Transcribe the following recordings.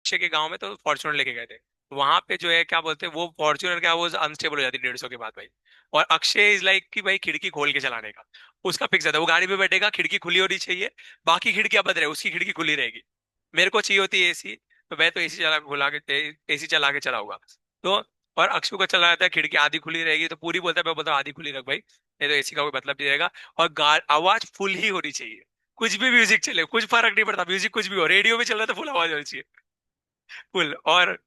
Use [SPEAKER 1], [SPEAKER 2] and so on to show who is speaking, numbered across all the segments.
[SPEAKER 1] अक्षय के गांव में तो फॉर्च्यूनर लेके गए थे। वहां पे जो है क्या बोलते हैं, वो फॉर्च्यूनर क्या, वो अनस्टेबल हो जाती 150 के बाद भाई। और अक्षय इज लाइक कि भाई खिड़की खोल के चलाने का उसका फिक्स है, वो गाड़ी पे बैठेगा खिड़की खुली होनी चाहिए, बाकी खिड़कियां बंद रहे उसकी खिड़की खुली रहेगी। मेरे को चाहिए होती है एसी, तो मैं तो एसी चला खुला के एसी चला के चलाऊंगा। तो और अक्षु को चला जाता है खिड़की आधी खुली रहेगी तो पूरी बोलता है, मैं बोलता हूँ आधी खुली रख भाई, नहीं तो एसी का कोई मतलब नहीं रहेगा। और आवाज फुल ही होनी चाहिए, कुछ भी म्यूजिक चले कुछ फर्क नहीं पड़ता, म्यूजिक कुछ भी हो, रेडियो में चल रहा है तो फुल आवाज होनी चाहिए, फुल। और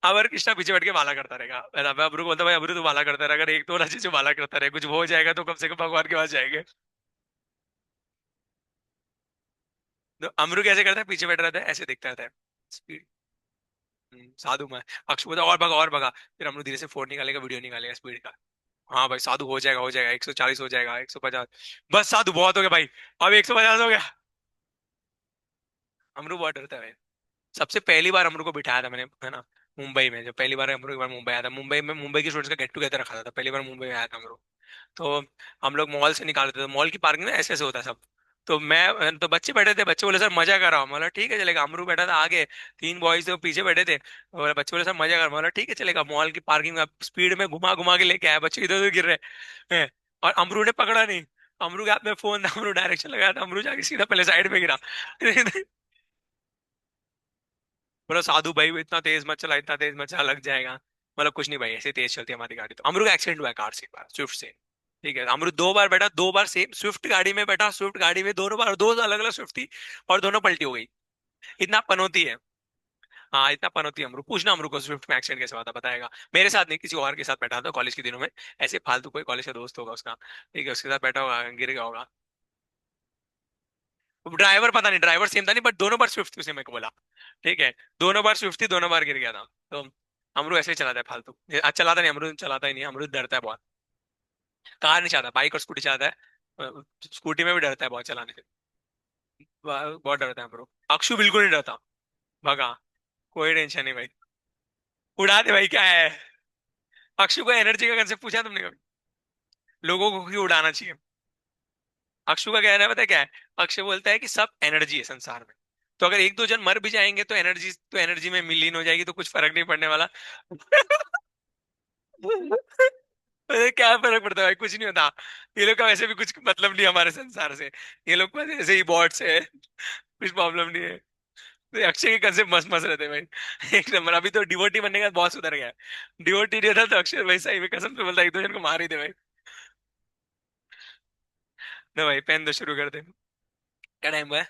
[SPEAKER 1] अवर कृष्णा पीछे बैठ के माला करता रहेगा, मैं अब्रू को बोलता भाई अब्रू तू माला करता रहे, अगर एक दो अच्छे से माला करता रहे कुछ हो जाएगा तो कम से कम भगवान के पास जाएंगे। तो अमरू कैसे करता है, पीछे बैठा रहता है ऐसे देखता रहता है स्पीड। साधु में अक्षु बोलता और भगा, फिर अमरू धीरे से फोन निकालेगा वीडियो निकालेगा स्पीड का। हाँ भाई साधु हो जाएगा 140 हो जाएगा 150, बस साधु बहुत हो गया भाई, अब 150 हो गया। अमरू बहुत डरता है भाई। सबसे पहली बार अमरू को बिठाया था मैंने, है ना, मुंबई में, जो पहली बार अमरू एक बार मुंबई आया था, मुंबई में मुंबई की स्टूडेंट्स का गेट टुगेदर रखा था पहली बार मुंबई में आया था अमरू। तो हम लोग मॉल से निकालते थे, मॉल की पार्किंग में ऐसे ऐसे होता है सब। तो मैं तो बच्चे बैठे थे, बच्चे बोले सर मजा कर रहा हूँ, बोला ठीक है चलेगा। अमरू बैठा था आगे, तीन बॉयज थे वो पीछे बैठे थे, बोले बच्चे बोले सर मजा कर, बोला ठीक है चलेगा। मॉल की पार्किंग में स्पीड में घुमा घुमा के लेके आया, बच्चे इधर उधर गिर रहे हैं। और अमरू ने पकड़ा नहीं, अमरू के हाथ में फोन था, अमरू डायरेक्शन लगाया था, अमरू जाके सीधा पहले साइड में गिरा। बोला साधु भाई इतना तेज मत चला, इतना तेज मत चला लग जाएगा। मतलब कुछ नहीं भाई, ऐसे तेज चलती है हमारी गाड़ी। तो अमरू का एक्सीडेंट हुआ है कार से एक बार, स्विफ्ट से। ठीक है, अमरू दो बार बैठा, दो बार सेम स्विफ्ट गाड़ी में बैठा, स्विफ्ट गाड़ी में दोनों बार, दो अलग अलग स्विफ्ट थी और दोनों पलटी हो गई। इतना पनौती है। हाँ इतना पनौती है अमरू, पूछना अमरू को स्विफ्ट में एक्सीडेंट कैसे हुआ था बताएगा। मेरे साथ नहीं, किसी और के साथ बैठा था कॉलेज के दिनों में, ऐसे फालतू कोई कॉलेज का दोस्त होगा उसका, ठीक है, उसके साथ बैठा होगा गिर गया होगा। ड्राइवर पता नहीं, ड्राइवर सेम था नहीं, बट दोनों बार स्विफ्ट थी उसने मेरे को बोला। ठीक है, दोनों बार स्विफ्ट थी, दोनों बार गिर गया था। तो अमरू ऐसे ही चलाता है फालतू, आज चलाता नहीं अमरू, चलाता ही नहीं, अमरू डरता है बहुत। कार नहीं चलाता, बाइक और स्कूटी चलाता है, स्कूटी में भी डरता है बहुत चलाने से। बहुत डरता है अमरू। अक्षु बिल्कुल नहीं डरता, भगा, कोई टेंशन नहीं भाई, उड़ा दे भाई क्या है। अक्षु को एनर्जी का कंसेप्ट पूछा तुमने कभी, लोगों को क्यों उड़ाना चाहिए। अक्षु का कहना है पता है क्या है, अक्षय बोलता है कि सब एनर्जी है संसार में, तो अगर एक दो जन मर भी जाएंगे तो एनर्जी में विलीन हो जाएगी, तो कुछ फर्क नहीं पड़ने वाला। अरे क्या फर्क पड़ता है भाई, कुछ नहीं होता। ये लोग का वैसे भी कुछ मतलब नहीं है हमारे संसार से, ये लोग बस ऐसे ही बॉट्स है, कुछ प्रॉब्लम नहीं है। तो अक्षय के कंसेप्ट मस्त मस्त रहते हैं भाई, एक नंबर। अभी तो डिवोटी बनने का बहुत सुधर गया है, डिवोटी नहीं था तो अक्षय वैसा ही, मैं कसम से बोलता एक दो जन को मार ही दे भाई। ना भाई पेन दो, शुरू कर दे, क्या टाइम हुआ है।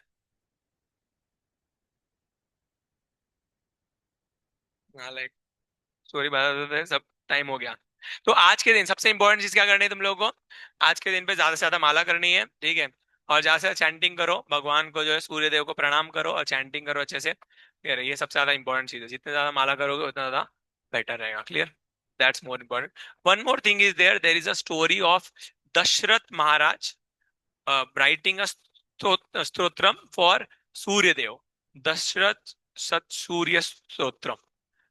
[SPEAKER 1] हाँ लाइक, सॉरी बता देते हैं, सब टाइम हो गया। तो आज के दिन सबसे इंपॉर्टेंट चीज क्या करनी है तुम लोगों को, आज के दिन पे ज्यादा से ज्यादा माला करनी है, ठीक है। और ज्यादा से ज्यादा चैंटिंग करो, भगवान को जो है सूर्य देव को प्रणाम करो और चैंटिंग करो अच्छे से, क्लियर है, ये सबसे ज्यादा इंपॉर्टेंट चीज है, जितने ज्यादा माला करोगे उतना ज्यादा बेटर रहेगा, clear. That's more important. One more thing is there is a story of Dasharath Maharaj writing a stotram for Surya Dev, Dasharath सत सूर्य स्तोत्रम,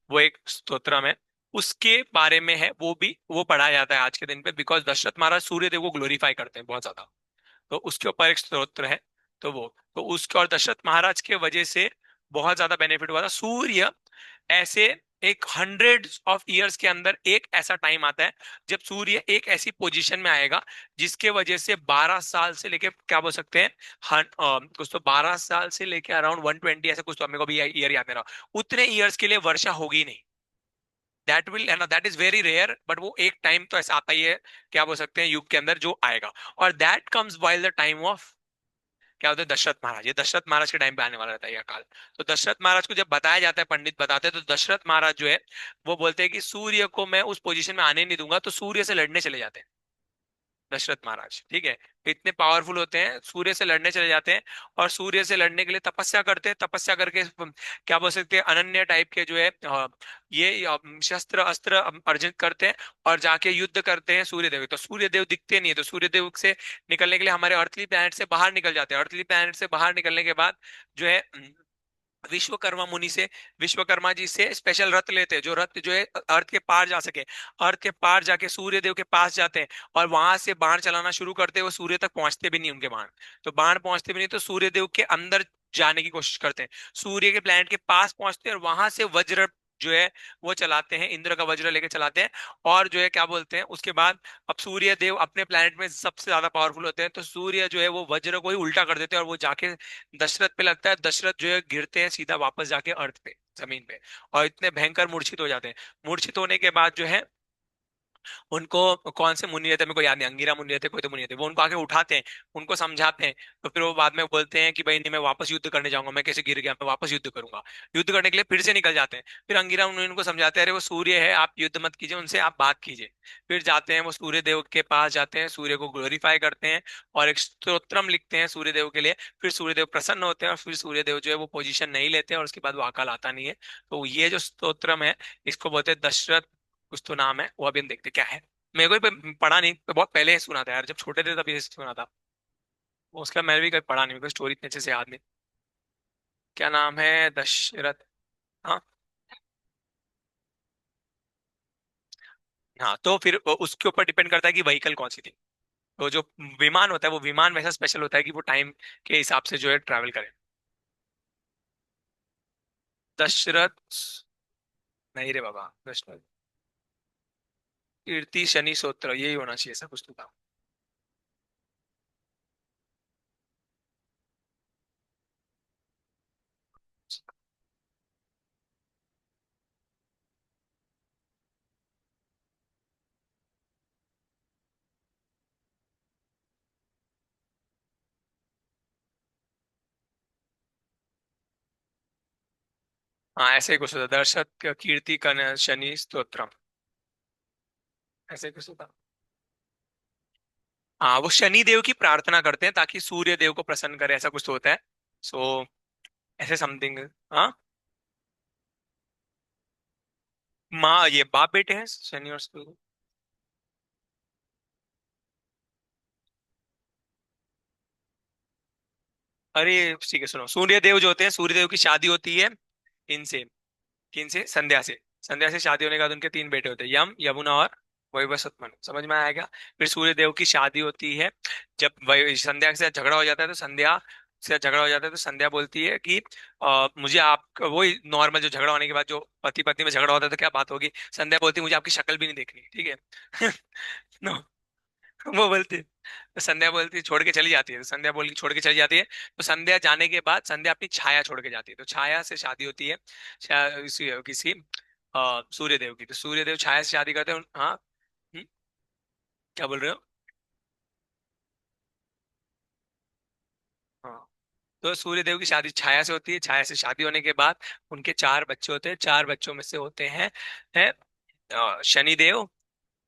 [SPEAKER 1] वो एक स्तोत्रम है, उसके बारे में है, वो भी वो पढ़ा जाता है आज के दिन पे, बिकॉज दशरथ महाराज सूर्य देव को ग्लोरीफाई करते हैं बहुत ज्यादा। तो उसके ऊपर एक स्तोत्र है। तो वो, तो उसके और दशरथ महाराज के वजह से बहुत ज्यादा बेनिफिट हुआ था। सूर्य ऐसे एक 100 ऑफ ईयर्स के अंदर एक ऐसा टाइम आता है जब सूर्य एक ऐसी पोजीशन में आएगा जिसके वजह से 12 साल से लेके क्या बोल सकते हैं, कुछ तो 12 साल से लेके अराउंड 120 ऐसा कुछ, तो मेरे को भी ईयर याद नहीं रहा, उतने ईयर्स के लिए वर्षा होगी नहीं। दैट विल, है ना, that is very rare, but वो एक टाइम तो ऐसा आता ही है, क्या बोल सकते हैं, युग के अंदर जो आएगा। और that comes while the time of, क्या होता है, दशरथ महाराज, ये दशरथ महाराज के टाइम पे आने वाला रहता है यह काल। तो दशरथ महाराज को जब बताया जाता है, पंडित बताते हैं, तो दशरथ महाराज जो है वो बोलते हैं कि सूर्य को मैं उस पोजीशन में आने नहीं दूंगा, तो सूर्य से लड़ने चले जाते हैं दशरथ महाराज, ठीक है। इतने पावरफुल होते हैं, सूर्य से लड़ने चले जाते हैं, और सूर्य से लड़ने के लिए तपस्या करते हैं, तपस्या करके क्या बोल सकते हैं, अनन्य टाइप के जो है ये शस्त्र अस्त्र अर्जित करते हैं, और जाके युद्ध करते हैं सूर्य देव। तो सूर्य देव दिखते नहीं है, तो सूर्य देव से निकलने के लिए हमारे अर्थली प्लैनेट से बाहर निकल जाते हैं, अर्थली प्लैनेट से बाहर निकलने के बाद जो है विश्वकर्मा मुनि से, विश्वकर्मा जी से स्पेशल रथ लेते हैं, जो रथ जो है अर्थ के पार जा सके, अर्थ के पार जाके सूर्य देव के पास जाते हैं, और वहां से बाण चलाना शुरू करते हैं, वो सूर्य तक पहुंचते भी नहीं उनके बाण। तो बाण पहुंचते भी नहीं, तो सूर्य देव के अंदर जाने की कोशिश करते हैं, सूर्य के प्लेनेट के पास पहुंचते हैं और वहां से वज्र जो है वो चलाते हैं, इंद्र का वज्र लेके चलाते हैं। और जो है क्या बोलते हैं उसके बाद, अब सूर्य देव अपने प्लेनेट में सबसे ज्यादा पावरफुल होते हैं, तो सूर्य जो है वो वज्र को ही उल्टा कर देते हैं और वो जाके दशरथ पे लगता है। दशरथ जो है गिरते हैं सीधा वापस जाके अर्थ पे, जमीन पे, और इतने भयंकर मूर्छित हो जाते हैं। मूर्छित होने के बाद जो है उनको, कौन से मुनि रहते हैं मेरे को याद नहीं, अंगिरा मुनि रहते, कोई तो मुनि रहते, वो उनको आके उठाते हैं, उनको समझाते हैं। तो फिर वो बाद में बोलते हैं कि भाई नहीं, मैं वापस युद्ध करने जाऊंगा, मैं कैसे गिर गया, मैं वापस युद्ध करूंगा। युद्ध करने के लिए फिर से निकल जाते हैं। फिर अंगिरा मुनि उनको समझाते हैं, अरे वो सूर्य है, आप युद्ध मत कीजिए उनसे, आप बात कीजिए। फिर जाते हैं वो सूर्य देव के पास जाते हैं, सूर्य को ग्लोरीफाई करते हैं और एक स्तोत्रम लिखते हैं सूर्य देव के लिए। फिर सूर्य देव प्रसन्न होते हैं और फिर सूर्य देव जो है वो पोजीशन नहीं लेते हैं और उसके बाद वो अकाल आता नहीं है। तो ये जो स्तोत्रम है, इसको बोलते हैं दशरथ, कुछ तो नाम है, वो अभी हम देखते हैं क्या है। मेरे को भी पढ़ा नहीं, तो बहुत पहले ही सुना था यार, जब छोटे थे तभी सुना था। उसका मैंने भी कभी पढ़ा नहीं, मेरे को स्टोरी इतने अच्छे से याद नहीं। क्या नाम है, दशरथ। हाँ। हाँ, तो फिर उसके ऊपर डिपेंड करता है कि व्हीकल कौन सी थी। तो जो विमान होता है वो विमान वैसा स्पेशल होता है कि वो टाइम के हिसाब से जो है ट्रैवल करे। दशरथ, नहीं रे बाबा, दशरथ कीर्ति शनि सोत्र यही होना चाहिए, ऐसा कुछ तो था। हाँ, ऐसे ही कुछ होता, दशरथ कीर्ति कन शनि स्तोत्रम, ऐसे ही कुछ होता। हाँ, वो शनि देव की प्रार्थना करते हैं ताकि सूर्य देव को प्रसन्न करे, ऐसा कुछ तो होता है। सो ऐसे समथिंग। हाँ। माँ, ये बाप बेटे हैं शनि और सूर्य। अरे ठीक है, सुनो, सूर्य देव जो होते हैं, सूर्य देव की शादी होती है इनसे, किनसे, संध्या से। संध्या से शादी होने के बाद उनके तीन बेटे होते हैं, यम, यमुना और वैवस्वत मनु। समझ में आएगा। फिर सूर्य देव की शादी होती है, जब संध्या के साथ झगड़ा हो जाता है तो संध्या से झगड़ा हो जाता है तो संध्या बोलती है कि मुझे आप, वही नॉर्मल जो झगड़ा होने के बाद जो पति पत्नी में झगड़ा होता है तो क्या बात होगी, संध्या बोलती है मुझे आपकी शक्ल भी नहीं देखनी, ठीक है। नो, वो बोलती है, तो संध्या बोलती है, छोड़ के चली जाती है, तो संध्या बोल के छोड़ के चली जाती है। तो संध्या जाने के बाद संध्या अपनी छाया छोड़ के जाती है, तो छाया से शादी होती है, किसी सूर्य देव की। तो सूर्य देव छाया से शादी करते हैं हाँ। क्या बोल रहे हो। हाँ, तो सूर्य देव की शादी छाया से होती है, छाया से शादी होने के बाद उनके चार बच्चे होते हैं, चार बच्चों में से होते हैं शनिदेव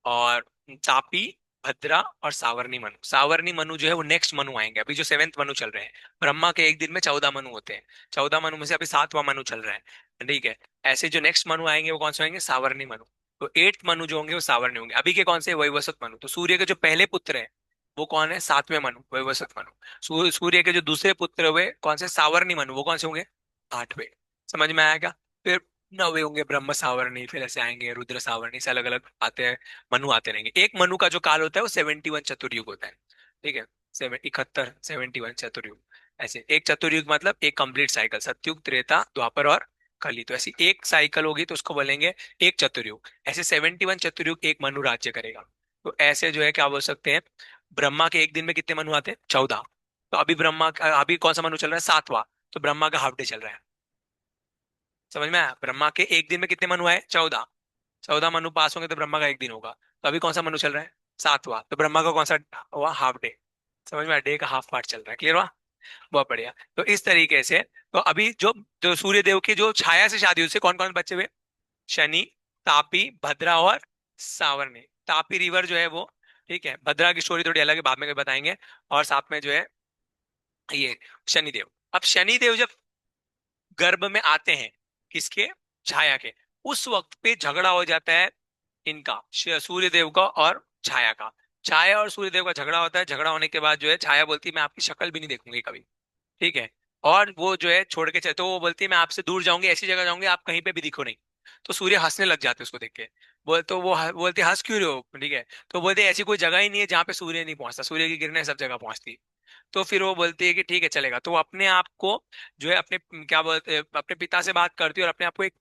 [SPEAKER 1] और तापी, भद्रा और सावर्णी मनु। सावर्णी मनु जो है वो नेक्स्ट मनु आएंगे, अभी जो सेवेंथ मनु चल रहे हैं। ब्रह्मा के एक दिन में 14 मनु होते हैं, 14 मनु में से अभी 7वां मनु चल रहा है, ठीक है। ऐसे जो नेक्स्ट मनु आएंगे वो कौन से होंगे, सावर्णी मनु। तो 8th मनु जो होंगे वो सावर्णी होंगे। अभी के कौन से, वैवस्वत मनु। तो सूर्य के जो पहले पुत्र है वो कौन है, 7वें मनु, वैवस्वत मनु। सूर्य के जो दूसरे पुत्र हुए कौन से, सावर्णी मनु, वो कौन से होंगे, 8वें। समझ में आएगा। फिर 9वें होंगे ब्रह्म सावर्णी, फिर ऐसे आएंगे रुद्र सावर्णी से, अलग अलग आते हैं मनु आते रहेंगे। एक मनु का जो काल होता है वो 71 चतुर्युग होता है, ठीक है। 71 चतुर्युग। ऐसे एक चतुर्युग मतलब एक कंप्लीट साइकिल, सतयुग, त्रेता, द्वापर और कली। तो ऐसी एक साइकिल होगी तो उसको बोलेंगे एक चतुर्युग। ऐसे 71 चतुर्युग एक मनु राज्य करेगा। तो ऐसे जो है क्या बोल सकते हैं, ब्रह्मा के एक दिन में कितने मनु आते हैं, 14। तो अभी अभी कौन सा मनु चल रहा है, 7वां। तो ब्रह्मा का हाफ डे चल रहा है। समझ में आया, ब्रह्मा के एक दिन में कितने मनु आए, 14। 14 मनु पास होंगे तो ब्रह्मा का एक दिन होगा। तो अभी कौन सा मनु चल रहा है, 7वां। तो ब्रह्मा का कौन सा हुआ, हाफ डे। समझ में आया, डे का हाफ पार्ट चल रहा है, क्लियर हुआ। बहुत बढ़िया। तो इस तरीके से, तो अभी जो जो सूर्य देव की जो छाया से शादी हुई, उससे कौन कौन बच्चे हुए, शनि, तापी, भद्रा और सावर्णी। तापी रिवर जो है वो, ठीक है, भद्रा की स्टोरी थोड़ी अलग है, बाद में कभी बताएंगे। और साथ में जो है ये शनिदेव। अब शनिदेव जब गर्भ में आते हैं, किसके, छाया के, उस वक्त पे झगड़ा हो जाता है इनका, सूर्य देव का और छाया का। छाया और सूर्य देव का झगड़ा होता है, झगड़ा होने के बाद जो है छाया बोलती है मैं आपकी शक्ल भी नहीं देखूंगी कभी, ठीक है। और वो जो है छोड़ के चले, तो वो बोलती है मैं आपसे दूर जाऊंगी, ऐसी जगह जाऊंगी आप कहीं पे भी दिखो नहीं। तो सूर्य हंसने लग जाते हैं उसको देख के। तो वो बोलते हंस क्यों रहे हो, ठीक है। तो बोलते ऐसी कोई जगह ही नहीं है जहाँ पे सूर्य नहीं पहुंचता, सूर्य की किरणें सब जगह पहुंचती। तो फिर वो बोलती है कि ठीक है चलेगा, तो वो अपने आप को जो है अपने क्या बोलते हैं अपने पिता से बात करती है और अपने आप को एक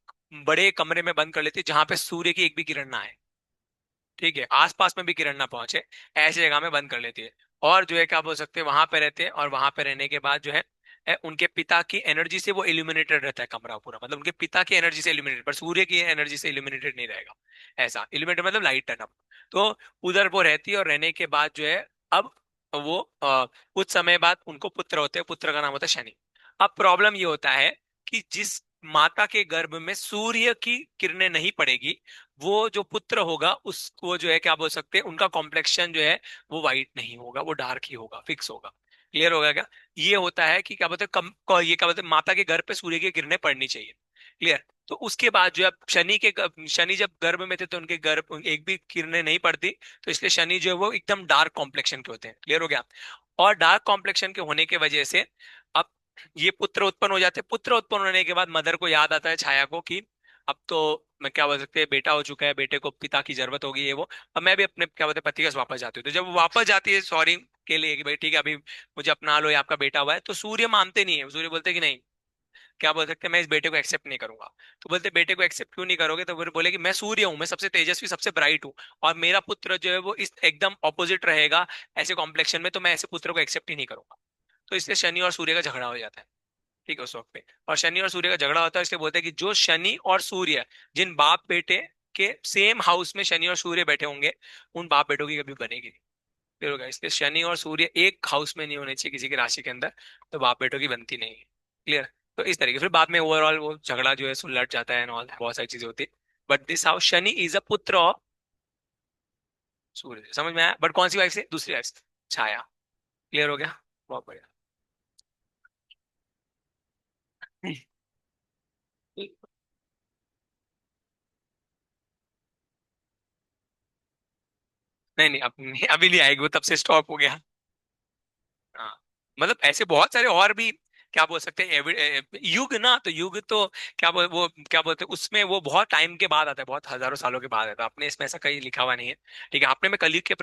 [SPEAKER 1] बड़े कमरे में बंद कर लेती है जहां पे सूर्य की एक भी किरण ना आए, ठीक है, आसपास में भी किरण ना पहुंचे, ऐसी जगह में बंद कर लेती है। और जो है क्या बोल सकते हैं वहां पे रहते हैं, और वहां पे रहने के बाद जो है उनके पिता की एनर्जी से वो इल्यूमिनेटेड रहता है कमरा पूरा, मतलब उनके पिता की एनर्जी से इल्यूमिनेटेड, पर सूर्य की एनर्जी से इल्यूमिनेटेड नहीं रहेगा। ऐसा इल्यूमिनेटेड मतलब लाइट टर्न अप। तो उधर वो रहती है, और रहने के बाद जो है अब वो कुछ समय बाद उनको पुत्र होते हैं, पुत्र का नाम होता है शनि। अब प्रॉब्लम ये होता है कि जिस माता के गर्भ में सूर्य की किरणें नहीं पड़ेगी, वो जो पुत्र होगा उसको जो है क्या बोल सकते हैं उनका कॉम्प्लेक्शन जो है वो वाइट नहीं होगा, वो डार्क ही होगा, फिक्स होगा। क्लियर होगा क्या? ये होता है कि क्या बोलते हैं ये क्या बोलते हैं माता के गर्भ पे सूर्य की किरणें पड़नी चाहिए। क्लियर? तो उसके बाद जो है शनि जब गर्भ में थे तो उनके गर्भ एक भी किरणें नहीं पड़ती, तो इसलिए शनि जो है वो एकदम डार्क कॉम्प्लेक्शन के होते हैं। क्लियर हो गया? और डार्क कॉम्प्लेक्शन के होने की वजह से अब ये पुत्र उत्पन्न हो जाते हैं। पुत्र उत्पन्न होने के बाद मदर को याद आता है, छाया को, कि अब तो मैं क्या बोल सकते हैं बेटा हो चुका है, बेटे को पिता की जरूरत होगी, ये वो। अब मैं भी अपने क्या बोलते हैं पति के पास वापस जाती हूँ। तो जब वो वापस जाती है सॉरी के लिए कि भाई ठीक है अभी मुझे अपना लो, ये आपका बेटा हुआ है, तो सूर्य मानते नहीं है। सूर्य बोलते हैं कि नहीं, क्या बोल सकते हैं मैं इस बेटे को एक्सेप्ट नहीं करूंगा। तो बोलते बेटे को एक्सेप्ट क्यों नहीं करोगे? तो फिर बोले कि मैं सूर्य हूँ, मैं सबसे तेजस्वी सबसे ब्राइट हूँ, और मेरा पुत्र जो है वो इस एकदम ऑपोजिट रहेगा ऐसे कॉम्प्लेक्शन में, तो मैं ऐसे पुत्र को एक्सेप्ट ही नहीं करूंगा। तो इसलिए शनि और सूर्य का झगड़ा हो जाता है, ठीक है, उस वक्त पे। और शनि और सूर्य का झगड़ा होता है इसलिए बोलते हैं कि जो शनि और सूर्य, जिन बाप बेटे के सेम हाउस में शनि और सूर्य बैठे होंगे, उन बाप बेटों की कभी बनेगी नहीं। फिर होगा, इसलिए शनि और सूर्य एक हाउस में नहीं होने चाहिए किसी की राशि के अंदर, तो बाप बेटों की बनती नहीं है। क्लियर? तो इस तरीके फिर बाद में ओवरऑल वो झगड़ा जो है सुलझ जाता है एंड ऑल, बहुत सारी चीजें होती है। But this house Shani is a पुत्र ऑफ सूर्य, समझ में आया? बट कौन सी वाइफ से? दूसरी वाइफ से, छाया। क्लियर हो गया? बहुत बढ़िया। नहीं नहीं, अभी नहीं आएगी वो, तब से स्टॉप हो गया। हाँ, मतलब ऐसे बहुत सारे और भी क्या बोल सकते हैं युग ना, तो युग तो वो क्या बोलते हैं उसमें वो बहुत टाइम के बाद आता है, बहुत हजारों सालों के बाद आता है, अपने इसमें ऐसा कहीं लिखा हुआ नहीं है। ठीक है, आपने में कलयुग के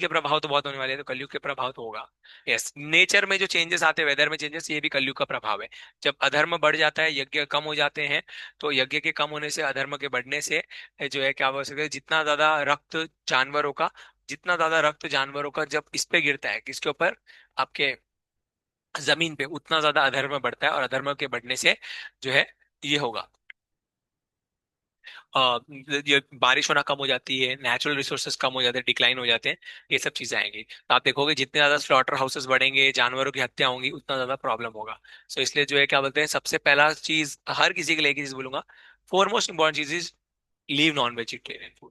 [SPEAKER 1] प्रभाव तो बहुत होने वाले हैं, तो कलयुग के प्रभाव तो होगा। यस, नेचर में जो चेंजेस आते हैं, वेदर में चेंजेस, ये भी कलयुग का प्रभाव है। जब अधर्म बढ़ जाता है, यज्ञ कम हो जाते हैं, तो यज्ञ के कम होने से, अधर्म के बढ़ने से जो है क्या बोल सकते हैं जितना ज्यादा रक्त जानवरों का जब इस पे गिरता है, किसके ऊपर? आपके जमीन पे, उतना ज्यादा अधर्म बढ़ता है, और अधर्म के बढ़ने से जो है ये होगा, ये बारिश होना कम हो जाती है, नेचुरल रिसोर्सेज कम हो जाते हैं, डिक्लाइन हो जाते हैं, ये सब चीजें आएंगी। तो आप देखोगे जितने ज्यादा स्लॉटर हाउसेस बढ़ेंगे, जानवरों की हत्या होंगी, उतना ज्यादा प्रॉब्लम होगा। सो इसलिए जो है क्या बोलते हैं सबसे पहला चीज हर किसी के लिए एक ही चीज बोलूंगा, फोरमोस्ट इंपॉर्टेंट चीज इज लीव नॉन वेजिटेरियन।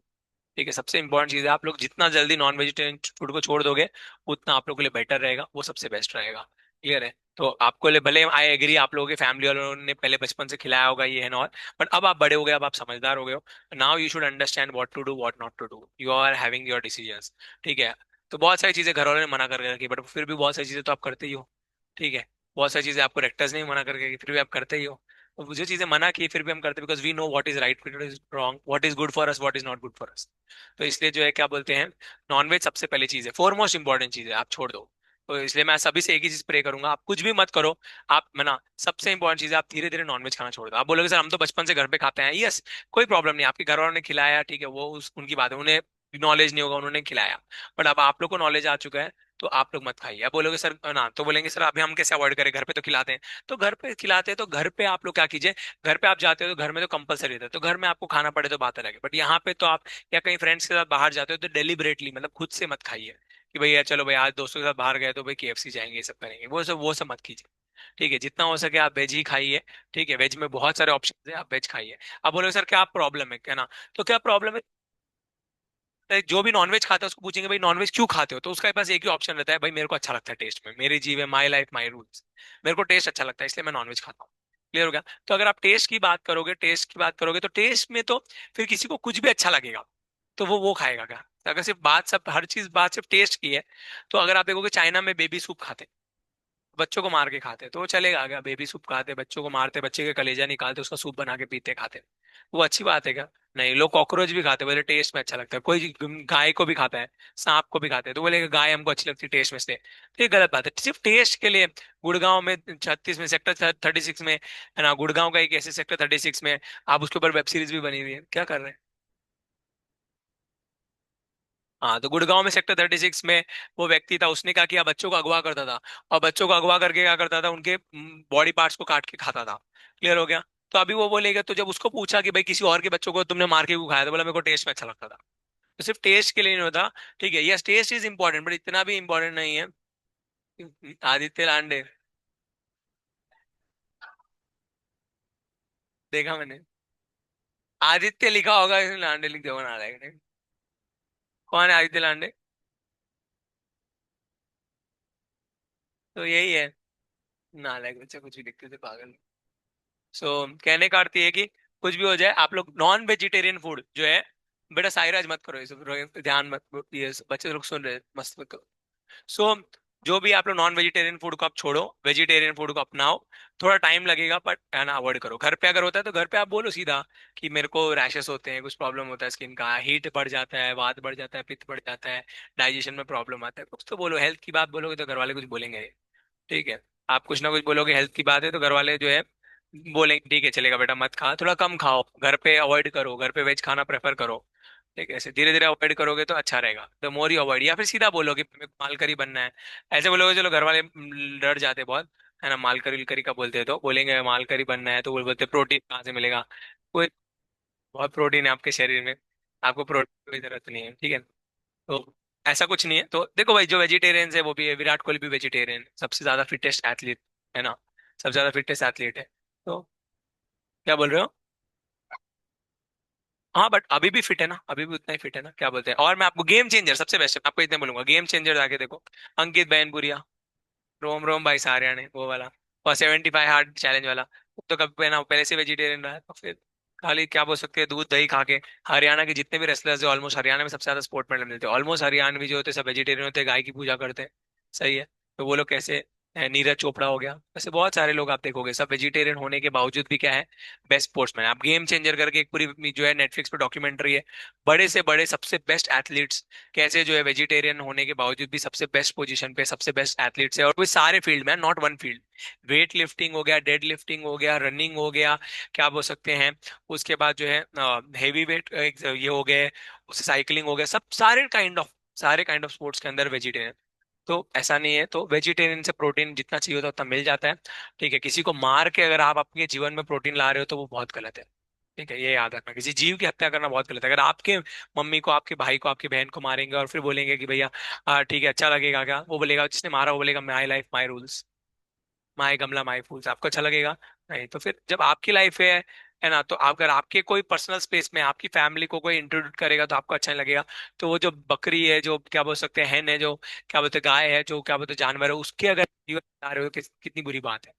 [SPEAKER 1] ठीक है, सबसे इंपॉर्टेंट चीज है, आप लोग जितना जल्दी नॉन वेजिटेरियन फूड को छोड़ दोगे, उतना आप लोगों के लिए बेटर रहेगा, वो सबसे बेस्ट रहेगा। क्लियर है? तो आपको लिए भले आई एग्री, आप लोगों के फैमिली वालों ने पहले बचपन से खिलाया होगा ये है नॉट, बट अब आप बड़े हो गए, अब आप समझदार हो गए हो, now you should understand what to do what not to do, you are having your decisions. ठीक है? तो बहुत सारी चीजें घर वालों ने मना करके रखी, बट फिर भी बहुत सारी चीजें तो आप करते ही हो। ठीक है? बहुत सारी चीजें आपको रेक्टर्स ने भी मना करके रखी, फिर भी आप करते ही हो। तो वो जो चीजें मना की फिर भी हम करते, because we know what is right, what is wrong, what is good for us, what is not good for us. तो इसलिए जो है क्या बोलते हैं, नॉनवेज सबसे पहले चीज है, फोरमोस्ट इंपॉर्टेंट चीज है, आप छोड़ दो। तो इसलिए मैं सभी से एक ही चीज प्रे करूंगा, आप कुछ भी मत करो, आप मना, सबसे इंपॉर्टेंट चीज है आप धीरे धीरे नॉनवेज खाना छोड़ दो। आप बोलोगे सर हम तो बचपन से घर पे खाते हैं, यस, कोई प्रॉब्लम नहीं, आपके घर वालों ने खिलाया, ठीक है, वो उनकी बात है, उन्हें नॉलेज नहीं होगा, उन्होंने खिलाया। बट अब आप लोग को नॉलेज आ चुका है, तो आप लोग मत खाइए। अब बोलोगे सर ना, तो बोलेंगे सर अभी हम कैसे अवॉइड करें, घर पे तो खिलाते हैं। तो घर पे खिलाते हैं तो घर पे आप लोग क्या कीजिए, घर पे आप जाते हो तो घर में तो कंपलसरी रहता है, तो घर में आपको खाना पड़े तो बात अलग है, बट यहाँ पे तो आप या कहीं फ्रेंड्स के साथ बाहर जाते हो तो डेलिबरेटली, मतलब खुद से मत खाइए कि भैया चलो भाई आज दोस्तों के साथ बाहर गए तो भाई केएफसी जाएंगे, ये सब करेंगे, वो सब मत कीजिए। ठीक है? जितना हो सके आप वेज ही खाइए। ठीक है? वेज में बहुत सारे ऑप्शन है, आप वेज खाइए। अब बोलोगे सर क्या प्रॉब्लम है, क्या ना, तो क्या प्रॉब्लम है, जो भी नॉनवेज खाता है उसको पूछेंगे भाई नॉनवेज क्यों खाते हो, तो उसका पास एक ही ऑप्शन रहता है, भाई मेरे को अच्छा लगता है टेस्ट में, मेरी जीव है, माई लाइफ माई रूल्स, मेरे को टेस्ट अच्छा लगता है इसलिए मैं नॉनवेज खाता हूँ। क्लियर हो गया? तो अगर आप टेस्ट की बात करोगे तो टेस्ट में तो फिर किसी को कुछ भी अच्छा लगेगा, तो वो खाएगा क्या? तो अगर सिर्फ बात सब हर चीज बात सिर्फ टेस्ट की है, तो अगर आप देखोगे चाइना में बेबी सूप खाते, बच्चों को मार के खाते, तो वो चलेगा क्या? बेबी सूप खाते, बच्चों को मारते, बच्चे के कलेजा निकालते, उसका सूप बना के पीते खाते, वो अच्छी बात है क्या? नहीं, लोग कॉकरोच भी खाते हैं, बोले टेस्ट में अच्छा लगता है। कोई गाय को भी खाता है, सांप को भी खाते हैं, तो बोले गाय हमको अच्छी लगती है टेस्ट में से। तो ये गलत बात है, सिर्फ टेस्ट के लिए। गुड़गांव में 36 में सेक्टर 36 में है ना, गुड़गांव का एक ऐसे सेक्टर 36 में आप उसके ऊपर वेब सीरीज भी बनी हुई है, क्या कर रहे हैं। हाँ, तो गुड़गांव में सेक्टर 36 में वो व्यक्ति था, उसने क्या किया, बच्चों को अगवा करता था। और बच्चों को अगवा करके क्या करता था, उनके बॉडी पार्ट्स को काट के खाता था। क्लियर हो गया। तो अभी वो बोलेगा, तो जब उसको पूछा कि भाई किसी और के बच्चों को तुमने मार के क्यों खाया, तो बोला मेरे को टेस्ट में अच्छा लगता था। तो सिर्फ टेस्ट के लिए नहीं होता। ठीक है, yes test is important, but इतना भी इंपॉर्टेंट नहीं है। आदित्य लांडे, देखा मैंने। आदित्य लिखा होगा, इसमें लांडे लिख दिया, नालायक ने। कौन है आदित्य लांडे? तो यही है, नालायक बच्चा, कुछ भी लिखते थे, पागल। सो कहने का अर्थ ये है कि कुछ भी हो जाए, आप लोग नॉन वेजिटेरियन फूड जो है, बेटा साइराज मत करो ये सब, ध्यान मत, ये सब बच्चे लोग सुन रहे हैं, मस्त मत करो। सो जो भी आप लोग नॉन वेजिटेरियन फूड को आप छोड़ो, वेजिटेरियन फूड को अपनाओ। थोड़ा टाइम लगेगा, बट है ना, अवॉइड करो। घर पे अगर होता है तो घर पे आप बोलो सीधा कि मेरे को रैशेस होते हैं, कुछ प्रॉब्लम होता है स्किन का, हीट बढ़ जाता है, वात बढ़ जाता है, पित्त बढ़ जाता है, डाइजेशन में प्रॉब्लम आता है, कुछ तो बोलो। हेल्थ की बात बोलोगे तो घर वाले कुछ बोलेंगे नहीं। ठीक है, आप कुछ ना कुछ बोलोगे हेल्थ की बात है, तो घर वाले जो है बोलेंगे ठीक है चलेगा बेटा, मत खा, थोड़ा कम खाओ, घर पे अवॉइड करो, घर पे वेज खाना प्रेफर करो। ठीक है, ऐसे धीरे धीरे अवॉइड करोगे तो अच्छा रहेगा, द मोर यू अवॉइड। या फिर सीधा बोलो कि मेरे को मालकरी बनना है। ऐसे बोलोगे चलो घर वाले डर जाते बहुत, है ना, मालकरी उलकरी का बोलते हैं, तो बोलेंगे मालकरी बनना है, तो वो बोलते प्रोटीन कहाँ से मिलेगा। कोई, बहुत प्रोटीन है आपके शरीर में, आपको प्रोटीन की जरूरत नहीं है। ठीक है, तो ऐसा कुछ नहीं है। तो देखो भाई, जो वेजिटेरियंस है वो भी है, विराट कोहली भी वेजिटेरियन, सबसे ज्यादा फिटेस्ट एथलीट, है ना, सबसे ज्यादा फिटेस्ट एथलीट है। तो क्या बोल रहे हो? हाँ, बट अभी भी फिट है ना, अभी भी उतना ही फिट है ना, क्या बोलते हैं। और मैं आपको गेम चेंजर सबसे बेस्ट है, मैं आपको इतने बोलूंगा, गेम चेंजर जाके देखो। अंकित बैनपुरिया, रोम रोम भाई सारिया ने वो वाला, और 75 हार्ड चैलेंज वाला। वो तो कभी ना पहले से वेजिटेरियन रहा है, तो फिर खाली क्या बोल सकते हैं, दूध दही खा के। हरियाणा के जितने भी रेसलर्स है, ऑलमोस्ट हरियाणा में सबसे ज्यादा स्पोर्ट मेडल मिलते हैं, ऑलमोस्ट हरियाणवी जो होते हैं सब वेजिटेरियन होते हैं, गाय की पूजा करते हैं। सही है। तो वो लोग कैसे नीरज चोपड़ा हो गया, वैसे बहुत सारे लोग आप देखोगे सब वेजिटेरियन होने के बावजूद भी क्या है, बेस्ट स्पोर्ट्समैन। आप गेम चेंजर करके एक पूरी जो है नेटफ्लिक्स पे डॉक्यूमेंट्री है, बड़े से बड़े सबसे बेस्ट एथलीट्स कैसे जो है वेजिटेरियन होने के बावजूद भी सबसे बेस्ट पोजीशन पे सबसे बेस्ट एथलीट्स है, और वो सारे फील्ड में, not one field. Weight lifting हो गया, डेड लिफ्टिंग हो गया, रनिंग हो गया, क्या बोल सकते हैं, उसके बाद जो है हेवी वेट ये हो गए, उससे साइकिलिंग हो गया, सब सारे काइंड ऑफ स्पोर्ट्स के अंदर वेजिटेरियन। तो ऐसा नहीं है, तो वेजिटेरियन से प्रोटीन जितना चाहिए होता है उतना मिल जाता है। ठीक है, किसी को मार के अगर आप अपने जीवन में प्रोटीन ला रहे हो तो वो बहुत गलत है। ठीक है, ये याद रखना, किसी जीव की हत्या करना बहुत गलत है। अगर आपके मम्मी को, आपके भाई को, आपकी बहन को मारेंगे और फिर बोलेंगे कि भैया ठीक है अच्छा लगेगा क्या, वो बोलेगा, जिसने मारा वो बोलेगा माई लाइफ माई रूल्स, माई गमला माई फूल्स, आपको अच्छा लगेगा? नहीं। तो फिर जब आपकी लाइफ है ना, तो अगर आपके कोई पर्सनल स्पेस में आपकी फैमिली को कोई इंट्रोड्यूस करेगा तो आपको अच्छा नहीं लगेगा। तो वो जो बकरी है, जो क्या बोल सकते हैं हैन है, जो क्या बोलते हैं गाय है, जो क्या बोलते हैं जानवर है, उसके अगर जीवन बता रहे हो, कितनी बुरी बात है।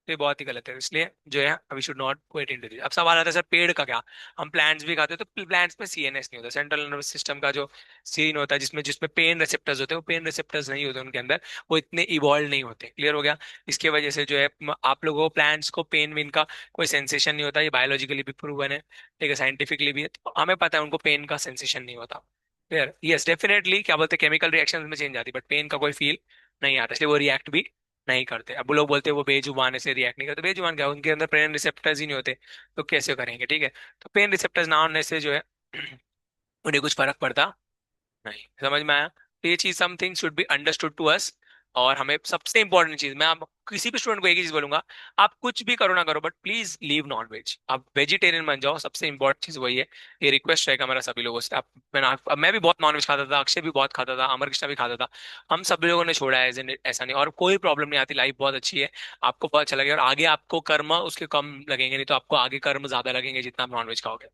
[SPEAKER 1] तो ये बहुत ही गलत है, इसलिए जो है we should not go into this. अब सवाल आता है सर पेड़ का क्या, हम प्लांट्स भी खाते हैं, तो प्लांट्स में सीएनएस नहीं होता, सेंट्रल नर्वस सिस्टम का जो सीन होता है, जिसमें जिसमें पेन रिसेप्टर्स होते हैं, वो पेन रिसेप्टर्स नहीं होते उनके अंदर, वो इतने इवॉल्व नहीं होते। क्लियर हो गया। इसके वजह से जो है आप लोगों को प्लांट्स को पेन वेन का कोई सेंसेशन नहीं होता, ये बायोलॉजिकली भी प्रूवन है। ठीक है, साइंटिफिकली भी है, तो हमें पता है उनको पेन का सेंसेशन नहीं होता। क्लियर, यस डेफिनेटली क्या बोलते हैं, केमिकल रिएक्शन में चेंज आती है, बट पेन का कोई फील नहीं आता, इसलिए वो रिएक्ट भी नहीं करते। अब वो लोग बोलते हैं वो बेजुबान से रिएक्ट नहीं करते, बेजुबान क्या, उनके अंदर पेन रिसेप्टर्स ही नहीं होते, तो कैसे करेंगे। ठीक है, तो पेन रिसेप्टर्स ना होने से जो है उन्हें कुछ फर्क पड़ता नहीं। समझ में आया? तो ये चीज something should be understood to us. और हमें सबसे इंपॉर्टेंट चीज, मैं आप किसी भी स्टूडेंट को एक ही चीज बोलूंगा, आप कुछ भी करो ना करो, but please leave non veg, आप वेजिटेरियन बन जाओ, सबसे इंपॉर्टेंट चीज वही है। ये रिक्वेस्ट रहेगा मेरा सभी लोगों से। आप मैं भी बहुत नॉन वेज खाता था, अक्षय भी बहुत खाता था, अमर कृष्णा भी खाता था, हम सब लोगों ने छोड़ा है ऐसा नहीं, और कोई प्रॉब्लम नहीं आती, लाइफ बहुत अच्छी है, आपको बहुत अच्छा लगेगा, और आगे आपको कर्म उसके कम लगेंगे, नहीं तो आपको आगे कर्म ज्यादा लगेंगे जितना आप नॉन वेज खाओगे।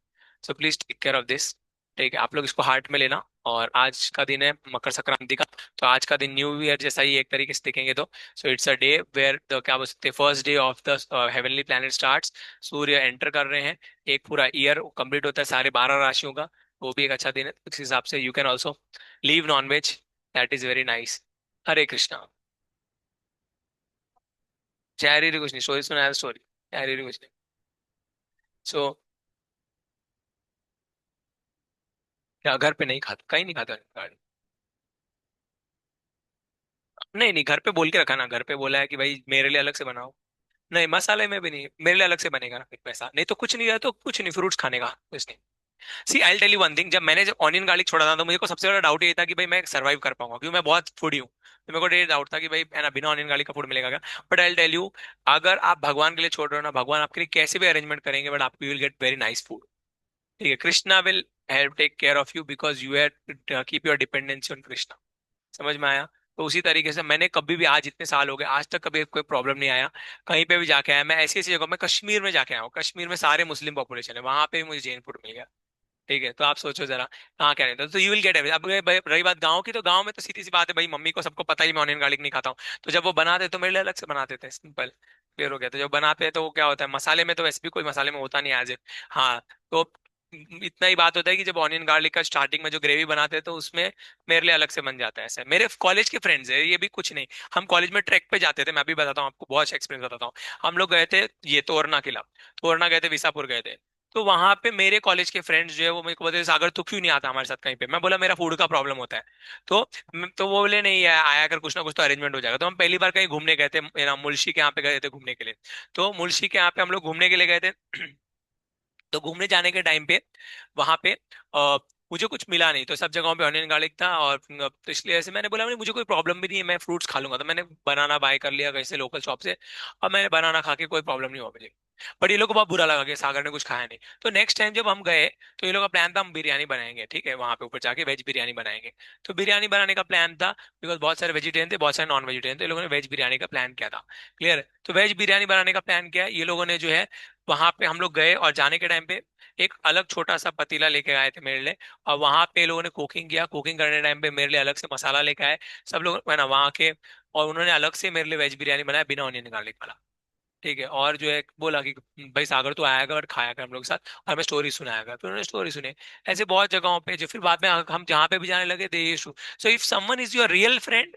[SPEAKER 1] So please take care of this. ठीक है, आप लोग इसको हार्ट में लेना। और आज का दिन है मकर संक्रांति का, तो आज का दिन न्यू ईयर जैसा ही एक तरीके से देखेंगे तो। So it's a day where the क्या बोल सकते हैं, first day of the heavenly planet starts, सूर्य एंटर कर रहे हैं, एक पूरा ईयर कंप्लीट होता है सारे 12 राशियों का। वो भी एक अच्छा दिन है, उस हिसाब से you can also leave non veg, that is very nice. Hare Krishna. चारी कुछ नहीं, स्टोरी सुना है, स्टोरी चारी कुछ नहीं। सो क्या घर पे नहीं खाता, कहीं नहीं खाता गार्लिक? नहीं नहीं, घर पे बोल के रखा ना, घर पे बोला है कि भाई मेरे लिए अलग से बनाओ। नहीं, मसाले में भी नहीं, मेरे लिए अलग से बनेगा ना फिर पैसा, नहीं तो कुछ नहीं है तो कुछ नहीं, फ्रूट्स खाने का कुछ नहीं। See I tell you one thing, जब ऑनियन गार्लिक छोड़ा था तो मुझे को सबसे बड़ा डाउट ये था कि भाई मैं सरवाइव कर पाऊंगा, क्योंकि मैं बहुत फूडी हूँ। तो मेरे को ये डाउट था कि भाई है ना, बिना ऑनियन गार्लिक का फूड मिलेगा क्या। बट आई टेल यू, अगर आप भगवान के लिए छोड़ रहे हो ना, भगवान आपके लिए कैसे भी अरेंजमेंट करेंगे, बट आप will get very nice food. ठीक है, Krishna will help take care of you because you have keep your dependency on Krishna. समझ में आया। तो उसी तरीके से मैंने कभी भी, आज इतने साल हो गए, आज तक कभी कोई प्रॉब्लम नहीं आया। कहीं पे भी जाके आया मैं, ऐसी ऐसी जगह, मैं कश्मीर में जाके आया हूँ, कश्मीर में सारे मुस्लिम पॉपुलेशन है, वहां पे भी मुझे जैन फूड मिल गया। ठीक है, तो आप सोचो जरा, कहाँ क्या नहीं था। तो यू विल गेट एवरी। अब रही बात गाँव की, तो गाँव में तो सीधी सी बात है भाई, मम्मी को सबको पता ही मैं ऑनियन गार्लिक नहीं खाता हूँ। तो जब वो बनाते तो मेरे लिए अलग से बनाते थे, सिंपल क्लियर हो गया। तो जब बनाते हैं तो वो क्या होता है, मसाले में तो वैसे भी कोई मसाले में होता नहीं आज। हाँ। तो इतना ही बात होता है कि जब ऑनियन गार्लिक का स्टार्टिंग में जो ग्रेवी बनाते हैं तो उसमें मेरे लिए अलग से बन जाता है। ऐसा है। मेरे कॉलेज के फ्रेंड्स है, ये भी कुछ नहीं। हम कॉलेज में ट्रैक पे जाते थे, मैं भी बताता हूँ आपको, बहुत एक्सपीरियंस बताता हूँ। हम लोग गए थे ये तोरना किला, तोरना गए थे, विसापुर गए थे। तो वहां पे मेरे कॉलेज के फ्रेंड्स जो है वो मेरे को बोलते सागर तू क्यों नहीं आता हमारे साथ कहीं पे। मैं बोला मेरा फूड का प्रॉब्लम होता है। तो तो वो बोले नहीं आया, आया कर कुछ ना कुछ तो अरेंजमेंट हो जाएगा। तो हम पहली बार कहीं घूमने गए थे, मेरा मुल्शी के यहाँ पे गए थे घूमने के लिए। तो मुल्शी के यहाँ पे हम लोग घूमने के लिए गए थे। तो घूमने जाने के टाइम पे वहां पे मुझे कुछ मिला नहीं, तो सब जगहों पे ऑनियन गार्लिक था। और तो इसलिए ऐसे मैंने बोला, मुझे कोई प्रॉब्लम भी नहीं है, मैं फ्रूट्स खा लूंगा। तो मैंने बनाना बाय कर लिया कहीं से लोकल शॉप से, और मैंने बनाना खा के कोई प्रॉब्लम नहीं हुआ मुझे। बट ये लोग को बहुत बुरा लगा कि सागर ने कुछ खाया नहीं। तो नेक्स्ट टाइम जब हम गए, तो ये लोग का प्लान था हम बिरयानी बनाएंगे, ठीक है, वहां पे ऊपर जाके वेज बिरयानी बनाएंगे। तो बिरयानी बनाने का प्लान था, बिकॉज बहुत सारे वेजिटेरियन थे, बहुत सारे नॉन वेजिटेरियन थे, ये लोगों ने वेज बिरयानी का प्लान किया था। क्लियर। तो वेज बिरयानी बनाने का प्लान किया ये लोगों ने जो है। वहां पे हम लोग गए, और जाने के टाइम पे एक अलग छोटा सा पतीला लेके आए थे मेरे लिए। और वहां पे लोगों ने कुकिंग किया, कुकिंग करने टाइम पे मेरे लिए अलग से मसाला लेके आए सब लोग है ना वहाँ के। और उन्होंने अलग से मेरे लिए वेज बिरयानी बनाया बिना ऑनियन गार्लिक वाला। ठीक है, और जो है बोला कि भाई सागर तो आया कर और खाया कर हम लोग के साथ, और हमें स्टोरी सुनाया कर। फिर उन्होंने स्टोरी सुने। ऐसे बहुत जगहों पे जो फिर बाद में हम जहाँ पे भी जाने लगे they issue. So if someone is your real friend,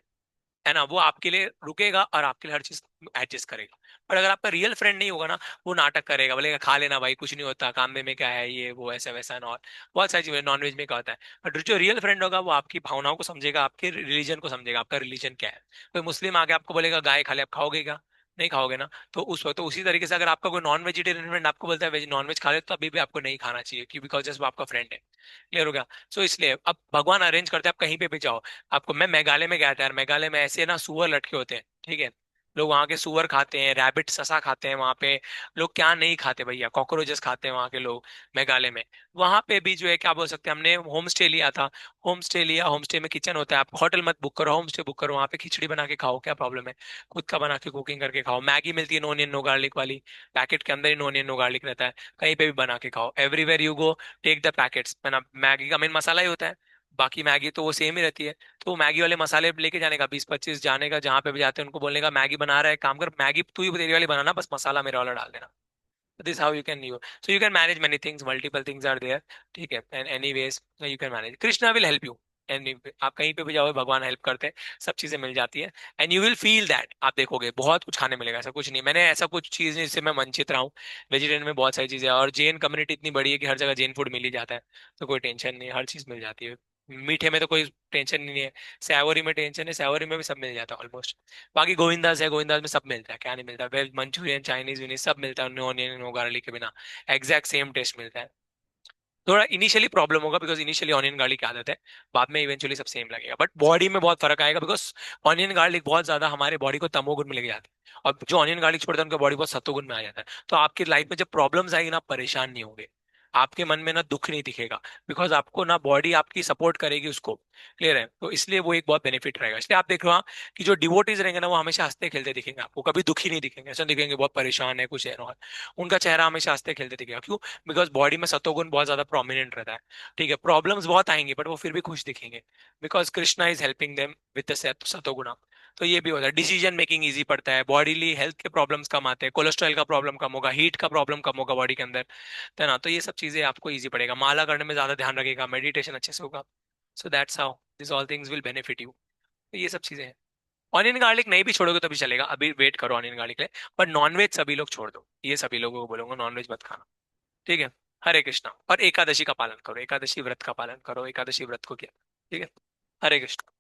[SPEAKER 1] है ना, वो आपके लिए रुकेगा और आपके लिए हर चीज एडजस्ट करेगा। पर अगर आपका रियल फ्रेंड नहीं होगा ना, वो नाटक करेगा, बोलेगा खा लेना भाई कुछ नहीं होता, काम में क्या है, ये वो ऐसा वैसा और बहुत सारी चीजें नॉन वेज में क्या होता है। बट जो रियल फ्रेंड होगा वो आपकी भावनाओं को समझेगा, आपके रिलीजन को समझेगा, आपका रिलीजन क्या है। कोई मुस्लिम आके आपको बोलेगा गाय खा ले, आप खाओगे क्या? नहीं खाओगे ना। तो उस वक्त तो उसी तरीके से अगर आपका कोई नॉन वेजिटेरियन फ्रेंड आपको बोलता है वेज नॉन वेज खा ले, तो अभी भी आपको नहीं खाना चाहिए, क्यों? बिकॉज जस्ट वो आपका फ्रेंड है। क्लियर हो गया। सो इसलिए अब भगवान अरेंज करते हैं, आप कहीं पे भी जाओ। आपको, मैं मेघालय में गया था यार, मेघालय में ऐसे ना सुअर लटके होते हैं, ठीक है। लोग वहाँ के सुअर खाते हैं, रैबिट ससा खाते हैं वहाँ पे। लोग क्या नहीं खाते भैया, कॉकरोचेस खाते हैं वहाँ के लोग, मेघालय में। वहाँ पे भी जो है क्या बोल सकते हैं, हमने होम स्टे लिया था। होम स्टे लिया, होम स्टे में किचन होता है, आप होटल मत बुक करो, होम स्टे बुक करो, वहाँ पे खिचड़ी बना के खाओ, क्या प्रॉब्लम है। खुद का बना के कुकिंग करके खाओ, मैगी मिलती है नो ऑनियन नो गार्लिक वाली, पैकेट के अंदर ही नो ऑनियन नो गार्लिक रहता है। कहीं पे भी बना के खाओ, everywhere you go take the packets, है ना, मैगी का मेन मसाला ही होता है। बाकी मैगी तो वो सेम ही रहती है। तो वो मैगी वाले मसाले लेके जाने का, 20-25 जाने का, जहाँ पे भी जाते हैं उनको बोलने का मैगी बना रहा है, काम कर मैगी तू ही तेरी वाली बनाना, बस मसाला मेरा वाला डाल देना। This how you can you, so you can manage many things, multiple things are there. ठीक है, and anyways you can manage, Krishna will help you. And आप कहीं पे भी जाओ भगवान हेल्प करते हैं, सब चीजें मिल जाती है। And you will feel that, आप देखोगे बहुत कुछ खाने मिलेगा, ऐसा कुछ नहीं मैंने ऐसा कुछ चीज नहीं जिससे मैं वंचित रहा हूँ। वेजिटेरियन में बहुत सारी चीजें हैं, और जैन कम्युनिटी इतनी बड़ी है कि हर जगह जैन फूड मिल ही जाता है। तो कोई टेंशन नहीं, हर चीज मिल जाती है। मीठे में तो कोई टेंशन नहीं है। सैवरी में टेंशन है, सैवरी में भी सब मिल जाता है ऑलमोस्ट। बाकी गोविंदास है, गोविंदास में सब मिलता है, क्या नहीं मिलता, वेज मंचूरियन चाइनीज यूनीज सब मिलता है, नो ऑनियन नो गार्लिक के बिना एग्जैक्ट सेम टेस्ट मिलता है। थोड़ा इनिशियली प्रॉब्लम होगा बिकॉज इनिशियली ऑनियन गार्लिक की आदत है, बाद में इवेंचुअली सब सेम लगेगा, बट बॉडी में बहुत फर्क आएगा बिकॉज ऑनियन गार्लिक बहुत ज्यादा हमारे बॉडी को तमोगुण में लेके जाता है, और जो ऑनियन गार्लिक छोड़ता है उनका बॉडी बहुत सत्वगुण में आ जाता है। तो आपकी लाइफ में जब प्रॉब्लम्स आएगी ना, आप परेशान नहीं होंगे, आपके मन में ना दुख नहीं दिखेगा, बिकॉज आपको ना बॉडी आपकी सपोर्ट करेगी उसको। क्लियर है, तो इसलिए वो एक बहुत बेनिफिट रहेगा। इसलिए आप देख रहे हो कि जो डिवोटीज रहेंगे ना, वो हमेशा हंसते खेलते दिखेंगे, आपको कभी दुखी नहीं दिखेंगे, ऐसा नहीं दिखेंगे बहुत परेशान है कुछ है ना। उनका चेहरा हमेशा हंसते खेलते दिखेगा, क्यों? बिकॉज बॉडी में सतोगुण बहुत ज्यादा प्रोमिनेंट रहता है। ठीक है, प्रॉब्लम्स बहुत आएंगी बट वो फिर भी खुश दिखेंगे, because Krishna is helping them with the satoguna. तो ये भी होता है, डिसीजन मेकिंग इजी पड़ता है, बॉडीली हेल्थ के प्रॉब्लम्स कम आते हैं, कोलेस्ट्रॉल का प्रॉब्लम कम होगा, हीट का प्रॉब्लम कम होगा बॉडी के अंदर, है ना। तो ये सब चीजें आपको इजी पड़ेगा, माला करने में ज्यादा ध्यान रखेगा, मेडिटेशन अच्छे से होगा। So that's how this all things will benefit you. तो ये सब चीजें हैं। ऑनियन गार्लिक नहीं भी छोड़ोगे तो भी चलेगा, अभी वेट करो ऑनियन गार्लिक ले। पर नॉनवेज सभी लोग छोड़ दो, ये सभी लोगों को बोलूंगा नॉनवेज मत खाना। ठीक है। हरे कृष्णा। और एकादशी का पालन करो, एकादशी व्रत का पालन करो, एकादशी व्रत को किया। ठीक है। हरे कृष्णा।